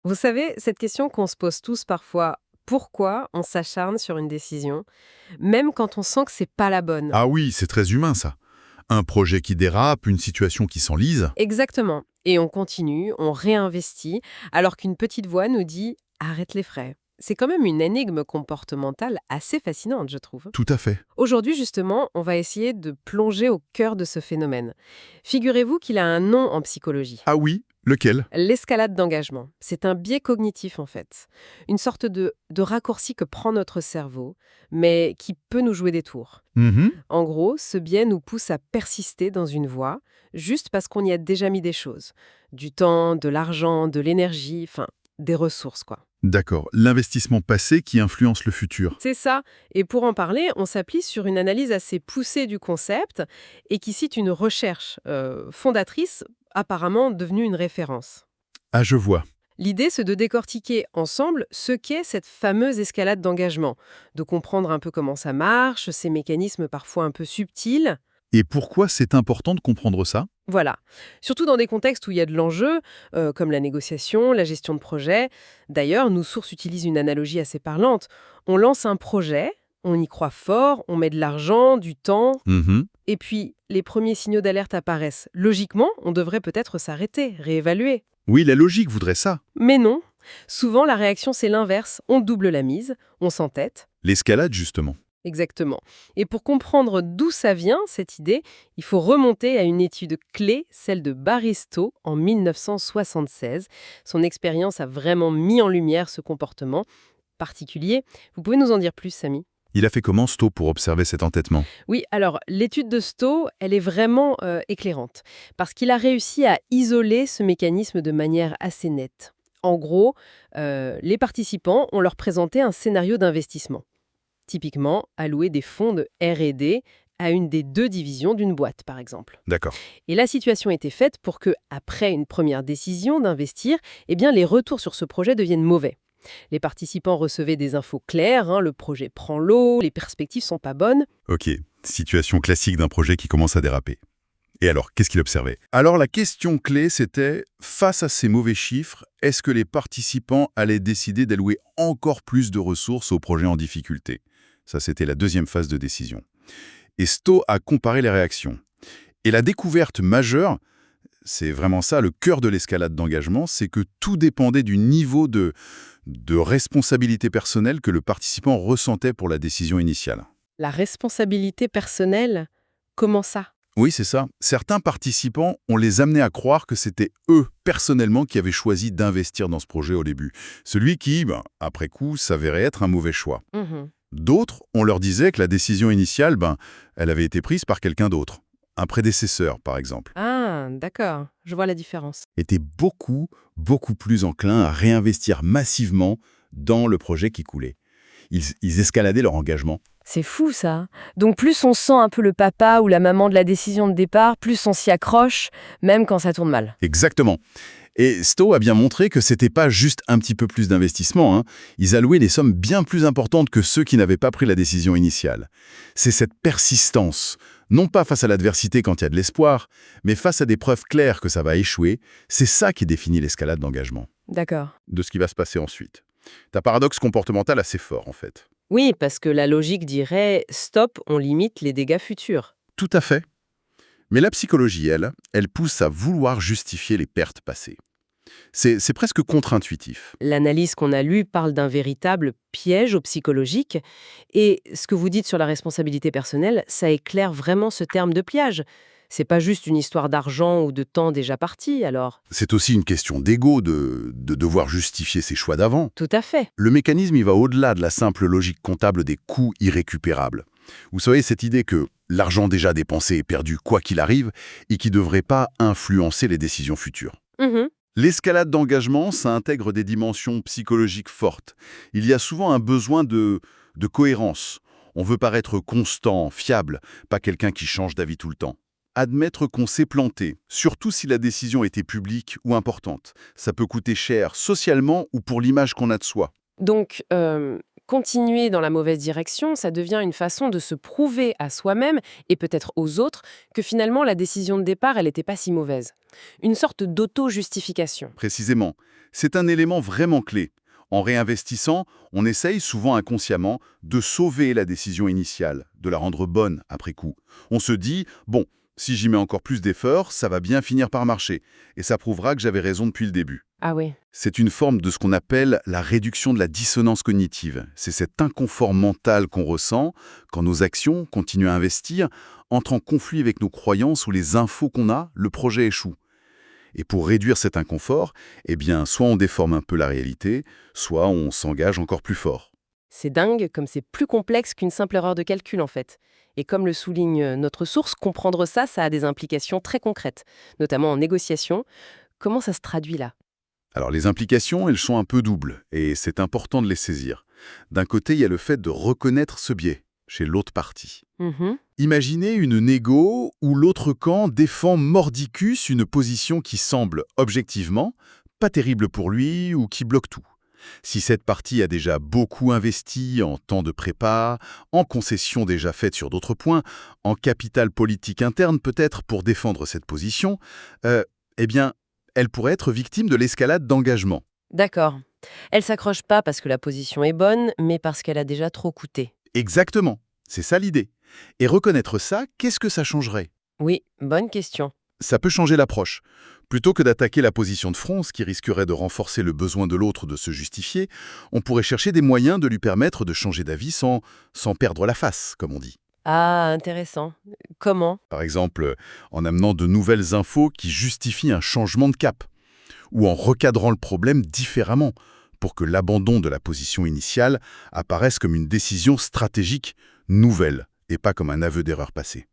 Vous savez, cette question qu'on se pose tous parfois, pourquoi on s'acharne sur une décision, même quand on sent que c'est pas la bonne? Ah oui, c'est très humain ça. Un projet qui dérape, une situation qui s'enlise. Exactement. Et on continue, on réinvestit, alors qu'une petite voix nous dit arrête les frais. C'est quand même une énigme comportementale assez fascinante, je trouve. Tout à fait. Aujourd'hui, justement, on va essayer de plonger au cœur de ce phénomène. Figurez-vous qu'il a un nom en psychologie. Ah oui, lequel? L'escalade d'engagement. C'est un biais cognitif, en fait. Une sorte de raccourci que prend notre cerveau, mais qui peut nous jouer des tours. Mhm. En gros, ce biais nous pousse à persister dans une voie, juste parce qu'on y a déjà mis des choses. Du temps, de l'argent, de l'énergie, enfin, des ressources, quoi. D'accord, l'investissement passé qui influence le futur. C'est ça. Et pour en parler, on s'appuie sur une analyse assez poussée du concept et qui cite une recherche fondatrice, apparemment devenue une référence. Ah je vois. L'idée, c'est de décortiquer ensemble ce qu'est cette fameuse escalade d'engagement, de comprendre un peu comment ça marche, ces mécanismes parfois un peu subtils. Et pourquoi c'est important de comprendre ça? Voilà. Surtout dans des contextes où il y a de l'enjeu, comme la négociation, la gestion de projet. D'ailleurs, nos sources utilisent une analogie assez parlante. On lance un projet, on y croit fort, on met de l'argent, du temps, Mhm. et puis les premiers signaux d'alerte apparaissent. Logiquement, on devrait peut-être s'arrêter, réévaluer. Oui, la logique voudrait ça. Mais non. Souvent, la réaction, c'est l'inverse. On double la mise, on s'entête. L'escalade justement. Exactement. Et pour comprendre d'où ça vient, cette idée, il faut remonter à une étude clé, celle de Baristo en 1976. Son expérience a vraiment mis en lumière ce comportement particulier. Vous pouvez nous en dire plus, Samy? Il a fait comment Sto pour observer cet entêtement? Oui, alors l'étude de Sto, elle est vraiment éclairante, parce qu'il a réussi à isoler ce mécanisme de manière assez nette. En gros, les participants, on leur présenté un scénario d'investissement. Typiquement, allouer des fonds de R&D à une des deux divisions d'une boîte, par exemple. D'accord. Et la situation était faite pour que, après une première décision d'investir, eh bien, les retours sur ce projet deviennent mauvais. Les participants recevaient des infos claires, le projet prend l'eau, les perspectives sont pas bonnes. Ok, situation classique d'un projet qui commence à déraper. Et alors, qu'est-ce qu'il observait? Alors la question clé, c'était, face à ces mauvais chiffres, est-ce que les participants allaient décider d'allouer encore plus de ressources au projet en difficulté? Ça, c'était la deuxième phase de décision. Et Sto a comparé les réactions. Et la découverte majeure, c'est vraiment ça, le cœur de l'escalade d'engagement, c'est que tout dépendait du niveau de responsabilité personnelle que le participant ressentait pour la décision initiale. La responsabilité personnelle, comment ça? Oui, c'est ça. Certains participants, on les amenait à croire que c'était eux, personnellement, qui avaient choisi d'investir dans ce projet au début. Celui qui, après coup, s'avérait être un mauvais choix. Mhm. D'autres, on leur disait que la décision initiale, elle avait été prise par quelqu'un d'autre. Un prédécesseur, par exemple. Ah, d'accord, je vois la différence. Était beaucoup, beaucoup plus enclin à réinvestir massivement dans le projet qui coulait. Ils escaladaient leur engagement. C'est fou ça. Donc plus on sent un peu le papa ou la maman de la décision de départ, plus on s'y accroche, même quand ça tourne mal. Exactement. Et Sto a bien montré que c'était pas juste un petit peu plus d'investissement, hein. Ils allouaient des sommes bien plus importantes que ceux qui n'avaient pas pris la décision initiale. C'est cette persistance, non pas face à l'adversité quand il y a de l'espoir, mais face à des preuves claires que ça va échouer, c'est ça qui définit l'escalade d'engagement, D'accord. de ce qui va se passer ensuite. C'est un paradoxe comportemental assez fort, en fait. Oui, parce que la logique dirait stop, on limite les dégâts futurs. Tout à fait. Mais la psychologie, elle pousse à vouloir justifier les pertes passées. C'est presque contre-intuitif. L'analyse qu'on a lue parle d'un véritable piège au psychologique. Et ce que vous dites sur la responsabilité personnelle, ça éclaire vraiment ce terme de piège. C'est pas juste une histoire d'argent ou de temps déjà parti, alors. C'est aussi une question d'ego de devoir justifier ses choix d'avant. Tout à fait. Le mécanisme, il va au-delà de la simple logique comptable des coûts irrécupérables. Vous savez, cette idée que l'argent déjà dépensé est perdu quoi qu'il arrive et qui ne devrait pas influencer les décisions futures. Mhm. L'escalade d'engagement, ça intègre des dimensions psychologiques fortes. Il y a souvent un besoin de cohérence. On veut paraître constant, fiable, pas quelqu'un qui change d'avis tout le temps. Admettre qu'on s'est planté, surtout si la décision était publique ou importante, ça peut coûter cher socialement ou pour l'image qu'on a de soi. Donc, continuer dans la mauvaise direction, ça devient une façon de se prouver à soi-même et peut-être aux autres que finalement la décision de départ, elle n'était pas si mauvaise. Une sorte d'auto-justification. Précisément, c'est un élément vraiment clé. En réinvestissant, on essaye, souvent inconsciemment, de sauver la décision initiale, de la rendre bonne après coup. On se dit, bon, si j'y mets encore plus d'efforts, ça va bien finir par marcher, et ça prouvera que j'avais raison depuis le début. Ah oui. C'est une forme de ce qu'on appelle la réduction de la dissonance cognitive. C'est cet inconfort mental qu'on ressent quand nos actions, continuent à investir, entrent en conflit avec nos croyances ou les infos qu'on a, le projet échoue. Et pour réduire cet inconfort, eh bien, soit on déforme un peu la réalité, soit on s'engage encore plus fort. C'est dingue comme c'est plus complexe qu'une simple erreur de calcul en fait. Et comme le souligne notre source, comprendre ça, ça a des implications très concrètes, notamment en négociation. Comment ça se traduit là? Alors les implications, elles sont un peu doubles, et c'est important de les saisir. D'un côté, il y a le fait de reconnaître ce biais chez l'autre partie. Mhm. Imaginez une négo où l'autre camp défend mordicus une position qui semble, objectivement, pas terrible pour lui ou qui bloque tout. Si cette partie a déjà beaucoup investi en temps de prépa, en concessions déjà faites sur d'autres points, en capital politique interne peut-être pour défendre cette position, eh bien, elle pourrait être victime de l'escalade d'engagement. D'accord. Elle s'accroche pas parce que la position est bonne, mais parce qu'elle a déjà trop coûté. Exactement, c'est ça l'idée. Et reconnaître ça, qu'est-ce que ça changerait? Oui, bonne question. Ça peut changer l'approche. Plutôt que d'attaquer la position de front, ce qui risquerait de renforcer le besoin de l'autre de se justifier, on pourrait chercher des moyens de lui permettre de changer d'avis sans perdre la face, comme on dit. Ah, intéressant. Comment? Par exemple, en amenant de nouvelles infos qui justifient un changement de cap, ou en recadrant le problème différemment, pour que l'abandon de la position initiale apparaisse comme une décision stratégique nouvelle, et pas comme un aveu d'erreur passée.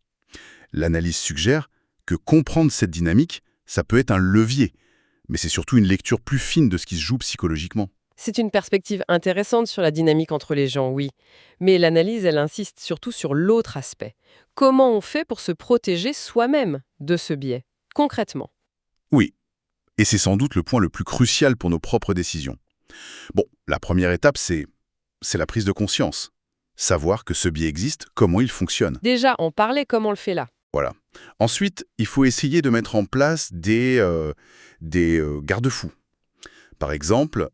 L'analyse suggère que comprendre cette dynamique, ça peut être un levier, mais c'est surtout une lecture plus fine de ce qui se joue psychologiquement. C'est une perspective intéressante sur la dynamique entre les gens, oui. Mais l'analyse, elle insiste surtout sur l'autre aspect. Comment on fait pour se protéger soi-même de ce biais, concrètement? Oui, et c'est sans doute le point le plus crucial pour nos propres décisions. Bon, la première étape, c'est la prise de conscience. Savoir que ce biais existe, comment il fonctionne. Déjà, en parler comme on le fait là. Voilà. Ensuite, il faut essayer de mettre en place des garde-fous. Par exemple,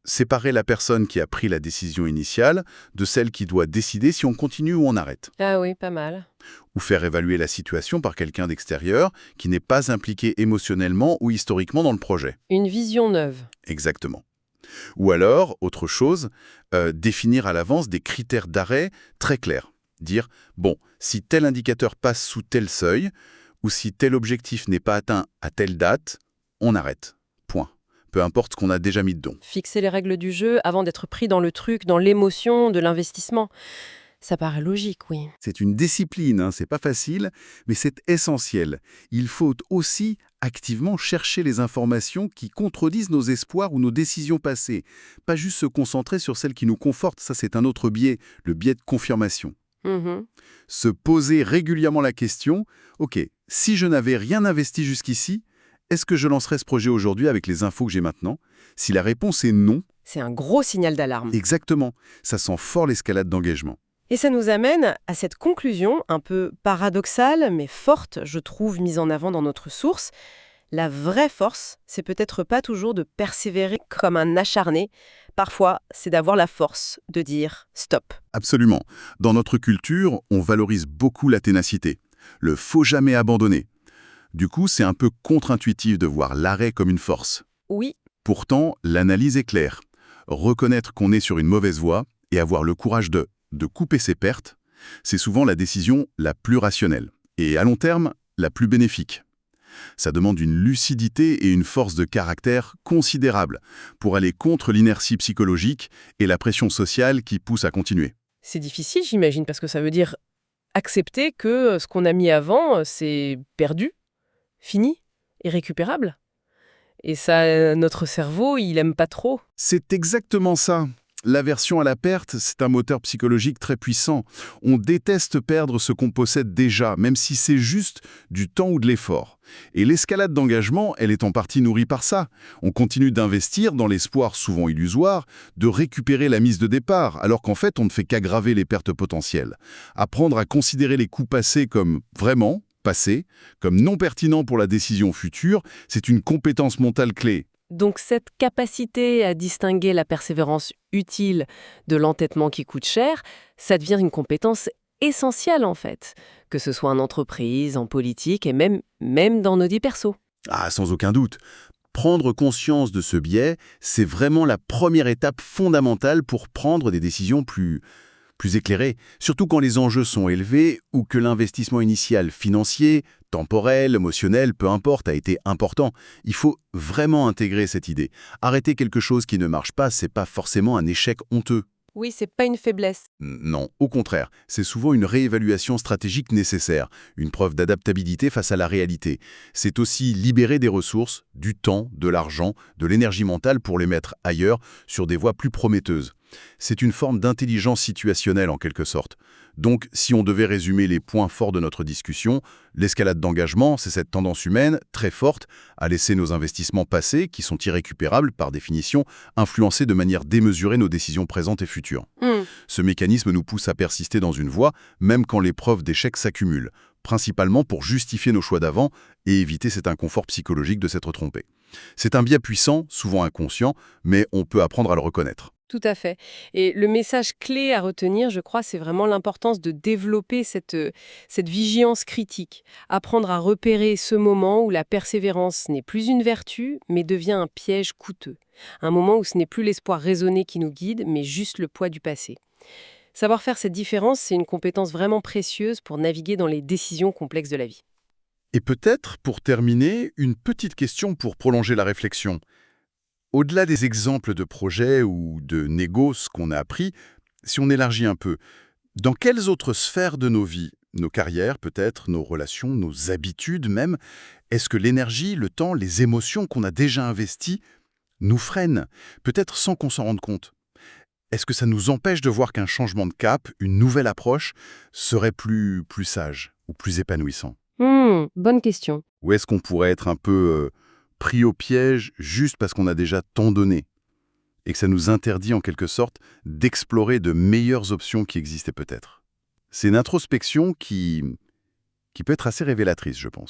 séparer la personne qui a pris la décision initiale de celle qui doit décider si on continue ou on arrête. Ah oui, pas mal. Ou faire évaluer la situation par quelqu'un d'extérieur qui n'est pas impliqué émotionnellement ou historiquement dans le projet. Une vision neuve. Exactement. Ou alors, autre chose, définir à l'avance des critères d'arrêt très clairs. Dire, bon, si tel indicateur passe sous tel seuil, ou si tel objectif n'est pas atteint à telle date, on arrête. Point. Peu importe ce qu'on a déjà mis dedans. Fixer les règles du jeu avant d'être pris dans le truc, dans l'émotion de l'investissement. Ça paraît logique, oui. C'est une discipline, hein, c'est pas facile, mais c'est essentiel. Il faut aussi activement chercher les informations qui contredisent nos espoirs ou nos décisions passées. Pas juste se concentrer sur celles qui nous confortent, ça c'est un autre biais, le biais de confirmation. Mhm. Se poser régulièrement la question, ok, si je n'avais rien investi jusqu'ici, est-ce que je lancerais ce projet aujourd'hui avec les infos que j'ai maintenant? Si la réponse est non, C'est un gros signal d'alarme. exactement, ça sent fort l'escalade d'engagement. Et ça nous amène à cette conclusion un peu paradoxale, mais forte, je trouve, mise en avant dans notre source. La vraie force, c'est peut-être pas toujours de persévérer comme un acharné. Parfois, c'est d'avoir la force de dire stop. Absolument. Dans notre culture, on valorise beaucoup la ténacité. Le faut jamais abandonner. Du coup, c'est un peu contre-intuitif de voir l'arrêt comme une force. Oui, Pourtant, l'analyse est claire. Reconnaître qu'on est sur une mauvaise voie et avoir le courage de couper ses pertes, c'est souvent la décision la plus rationnelle et, à long terme, la plus bénéfique. Ça demande une lucidité et une force de caractère considérable pour aller contre l'inertie psychologique et la pression sociale qui pousse à continuer. c'est difficile, j'imagine, parce que ça veut dire accepter que ce qu'on a mis avant, c'est perdu, fini, irrécupérable. Et ça, notre cerveau, il aime pas trop. C'est exactement ça. L'aversion à la perte, c'est un moteur psychologique très puissant. On déteste perdre ce qu'on possède déjà, même si c'est juste du temps ou de l'effort. Et l'escalade d'engagement, elle est en partie nourrie par ça. On continue d'investir dans l'espoir souvent illusoire de récupérer la mise de départ, alors qu'en fait, on ne fait qu'aggraver les pertes potentielles. Apprendre à considérer les coups passés comme vraiment passés, comme non pertinents pour la décision future, c'est une compétence mentale clé. Donc cette capacité à distinguer la persévérance utile de l'entêtement qui coûte cher, ça devient une compétence essentielle en fait, que ce soit en entreprise, en politique et même dans nos vies perso. Ah, sans aucun doute. Prendre conscience de ce biais, c'est vraiment la première étape fondamentale pour prendre des décisions plus éclairées, surtout quand les enjeux sont élevés ou que l'investissement initial financier, temporel, émotionnel, peu importe, a été important. Il faut vraiment intégrer cette idée. Arrêter quelque chose qui ne marche pas, c'est pas forcément un échec honteux. Oui, c'est pas une faiblesse. Non, au contraire, c'est souvent une réévaluation stratégique nécessaire, une preuve d'adaptabilité face à la réalité. C'est aussi libérer des ressources, du temps, de l'argent, de l'énergie mentale pour les mettre ailleurs, sur des voies plus prometteuses. C'est une forme d'intelligence situationnelle en quelque sorte. Donc, si on devait résumer les points forts de notre discussion, l'escalade d'engagement, c'est cette tendance humaine très forte à laisser nos investissements passés, qui sont irrécupérables par définition, influencer de manière démesurée nos décisions présentes et futures. Ce mécanisme nous pousse à persister dans une voie, même quand les preuves d'échec s'accumulent, principalement pour justifier nos choix d'avant et éviter cet inconfort psychologique de s'être trompé. C'est un biais puissant, souvent inconscient, mais on peut apprendre à le reconnaître. Tout à fait. Et le message clé à retenir, je crois, c'est vraiment l'importance de développer cette vigilance critique. Apprendre à repérer ce moment où la persévérance n'est plus une vertu, mais devient un piège coûteux. Un moment où ce n'est plus l'espoir raisonné qui nous guide, mais juste le poids du passé. Savoir faire cette différence, c'est une compétence vraiment précieuse pour naviguer dans les décisions complexes de la vie. Et peut-être, pour terminer, une petite question pour prolonger la réflexion. Au-delà des exemples de projets ou de négoces qu'on a appris, si on élargit un peu, dans quelles autres sphères de nos vies, nos carrières peut-être, nos relations, nos habitudes même, est-ce que l'énergie, le temps, les émotions qu'on a déjà investies nous freinent, peut-être sans qu'on s'en rende compte? Est-ce que ça nous empêche de voir qu'un changement de cap, une nouvelle approche, serait plus sage ou plus épanouissant? Bonne question. Ou est-ce qu'on pourrait être un peu pris au piège juste parce qu'on a déjà tant donné et que ça nous interdit en quelque sorte d'explorer de meilleures options qui existaient peut-être? C'est une introspection qui peut être assez révélatrice, je pense.